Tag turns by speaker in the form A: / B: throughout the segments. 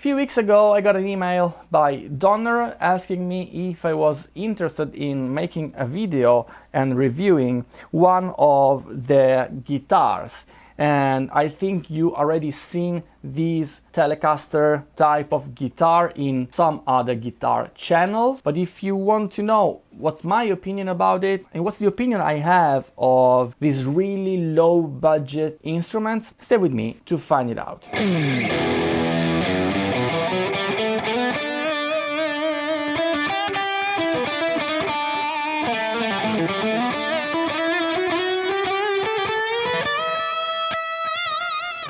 A: few weeks ago I got an email by DONNER asking me if I was interested in making a video and reviewing one of their guitars. And I think you already seen this Telecaster type of guitar in some other guitar channels. But if you want to know what's my opinion about it and what's the opinion I have of these really low budget instruments, stay with me to find it out.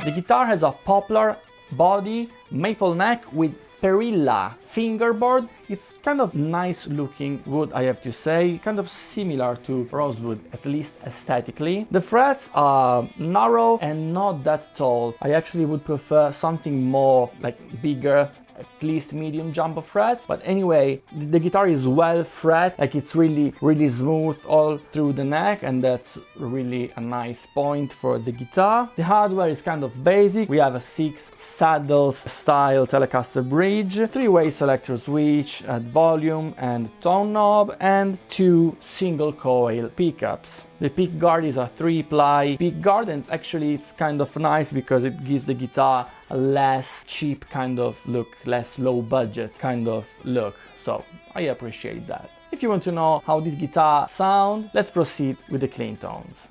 A: The guitar has a poplar body, maple neck with perilla fingerboard. It's kind of nice looking wood, I have to say, kind of similar to rosewood, at least aesthetically. The frets are narrow and not that tall. I actually would prefer something more like bigger, at least medium jumbo frets. But anyway, the guitar is well fret, like it's really smooth all through the neck, and that's really a nice point for the guitar. The hardware is kind of basic. We have a 6 saddles style Telecaster bridge, 3-way selector switch at volume and tone knob, and 2 single coil pickups. The pick guard is a 3-ply pick guard, and actually it's kind of nice because it gives the guitar a less cheap kind of look, less low budget kind of look, so I appreciate that. If you want to know how this guitar sounds, let's proceed with the clean tones.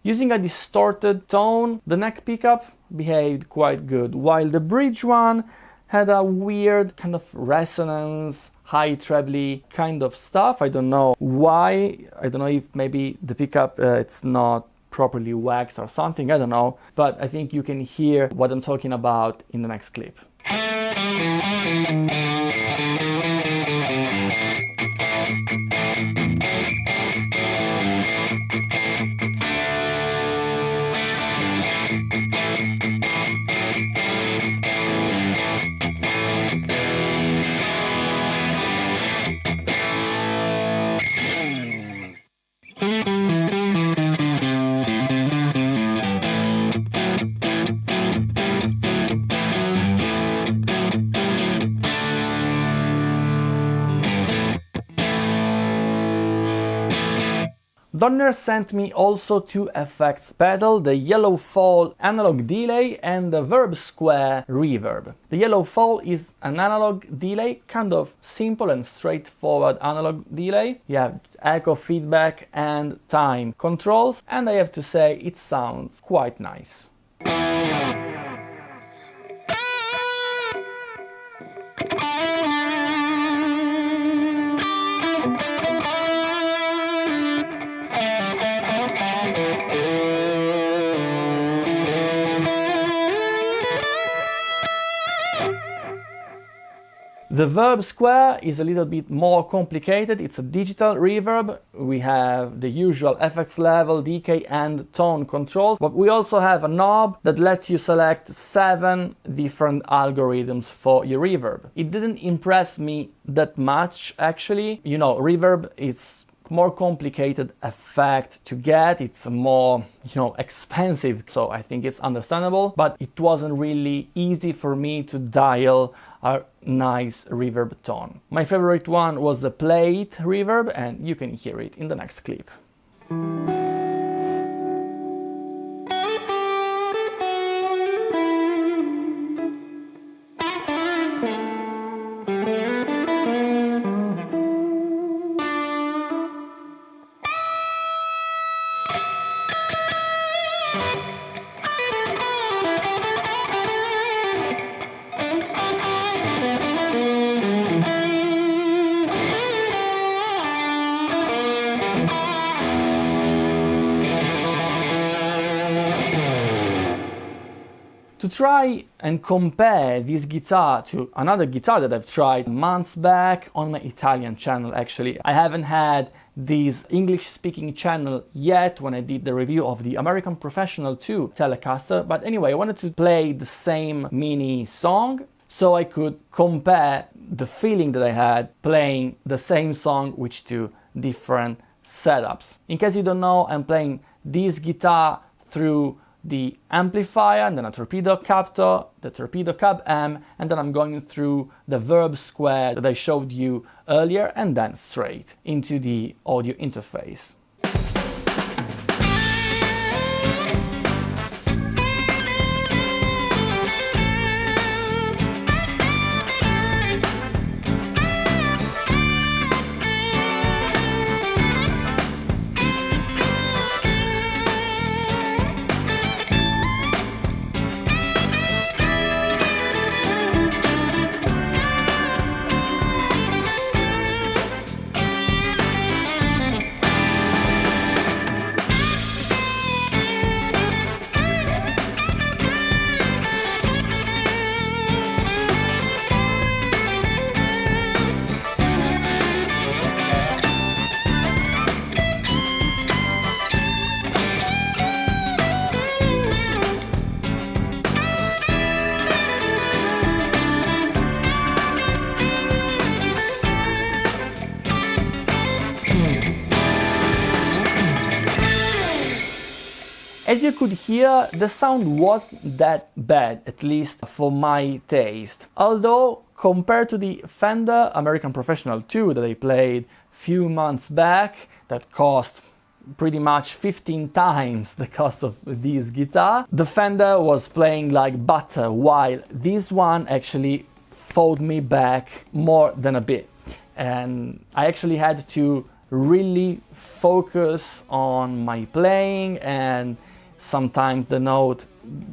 A: Using a distorted tone, the neck pickup behaved quite good, while the bridge one had a weird kind of resonance, high trebly kind of stuff. I don't know why. I don't know if maybe the pickup it's not properly waxed or something, I don't know, but I think you can hear what I'm talking about in the next clip. DONNER sent me also 2 effects pedal, the Yellow Fall analog delay and the Verb Square reverb. The Yellow Fall is an analog delay, kind of simple and straightforward analog delay. You have echo feedback and time controls, and I have to say it sounds quite nice. The Verb Square is a little bit more complicated. It's a digital reverb. We have the usual effects level, decay and tone controls, but we also have a knob that lets you select 7 different algorithms for your reverb. It didn't impress me that much actually. You know, reverb is more complicated effect to get, it's more, expensive, so I think it's understandable, but it wasn't really easy for me to dial a nice reverb tone. My favorite one was the plate reverb, and you can hear it in the next clip. To try and compare this guitar to another guitar that I've tried months back on my Italian channel, actually. I haven't had this English-speaking channel yet when I did the review of the American Professional 2 Telecaster, but anyway, I wanted to play the same mini song so I could compare the feeling that I had playing the same song with two different setups. In case you don't know, I'm playing this guitar through the amplifier and then a torpedo captor, the torpedo cab M, and then I'm going through the Verb square that I showed you earlier and then straight into the audio interface. As you could hear, the sound wasn't that bad, at least for my taste. Although, compared to the Fender American Professional 2 that I played few months back, that cost pretty much 15 times the cost of this guitar, the Fender was playing like butter, while this one actually fought me back more than a bit. And I actually had to really focus on my playing, and sometimes the note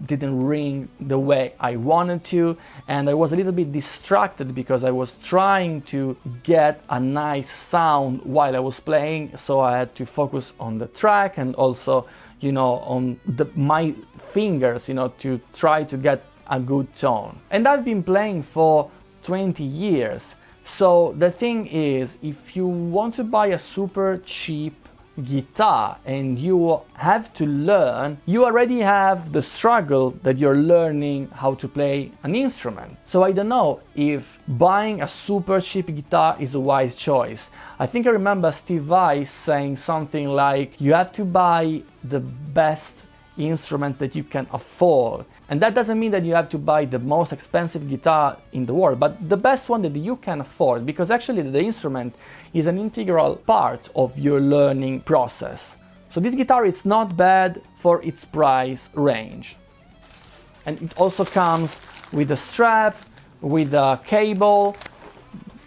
A: didn't ring the way I wanted to, and I was a little bit distracted because I was trying to get a nice sound while I was playing, so I had to focus on the track and also, you know, on my fingers, you know, to try to get a good tone. And I've been playing for 20 years, so the thing is, if you want to buy a super cheap guitar and you have to learn, you already have the struggle that you're learning how to play an instrument. So I don't know if buying a super cheap guitar is a wise choice. I think I remember Steve Vai saying something like, you have to buy the best instruments that you can afford. And that doesn't mean that you have to buy the most expensive guitar in the world, but the best one that you can afford, because actually the instrument is an integral part of your learning process. So this guitar is not bad for its price range. And it also comes with a strap, with a cable,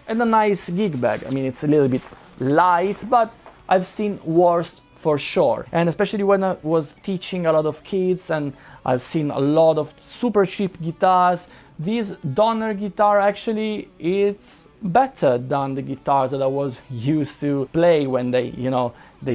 A: and a nice gig bag. I mean, it's a little bit light, but I've seen worse for sure. And especially when I was teaching a lot of kids and I've seen a lot of super cheap guitars, this Donner guitar actually it's better than the guitars that I was used to play when they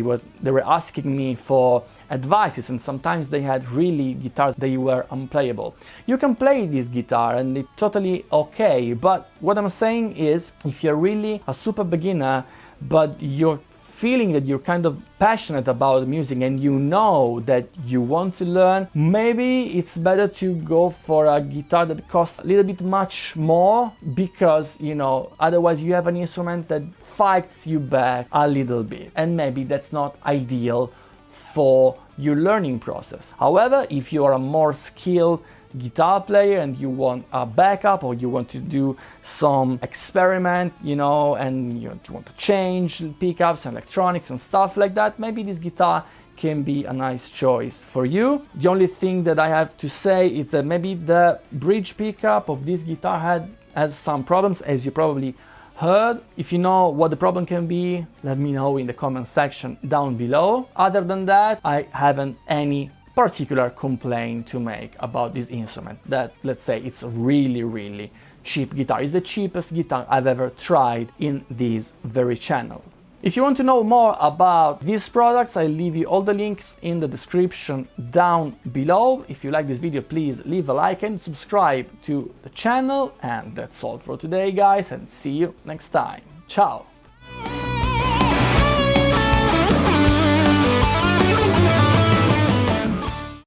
A: were asking me for advices, and sometimes they had really guitars that were unplayable. You can play this guitar and it's totally okay, but what I'm saying is, if you're really a super beginner but you're feeling that you're kind of passionate about music and you know that you want to learn, maybe it's better to go for a guitar that costs a little bit much more, because, you know, otherwise you have an instrument that fights you back a little bit, and maybe that's not ideal for your learning process. However, if you are a more skilled guitar player and you want a backup, or you want to do some experiment, you know, and you want to change pickups and electronics and stuff like that, maybe this guitar can be a nice choice for you. The only thing that I have to say is that maybe the bridge pickup of this guitar has some problems, as you probably heard. If you know what the problem can be, let me know in the comment section down below. Other than that, I haven't any particular complaint to make about this instrument. That, let's say, it's a really cheap guitar. It's the cheapest guitar I've ever tried in this very channel. If you want to know more about these products, I leave you all the links in the description down below. If you like this video, please leave a like and subscribe to the channel. And that's all for today, guys, and see you next time. Ciao!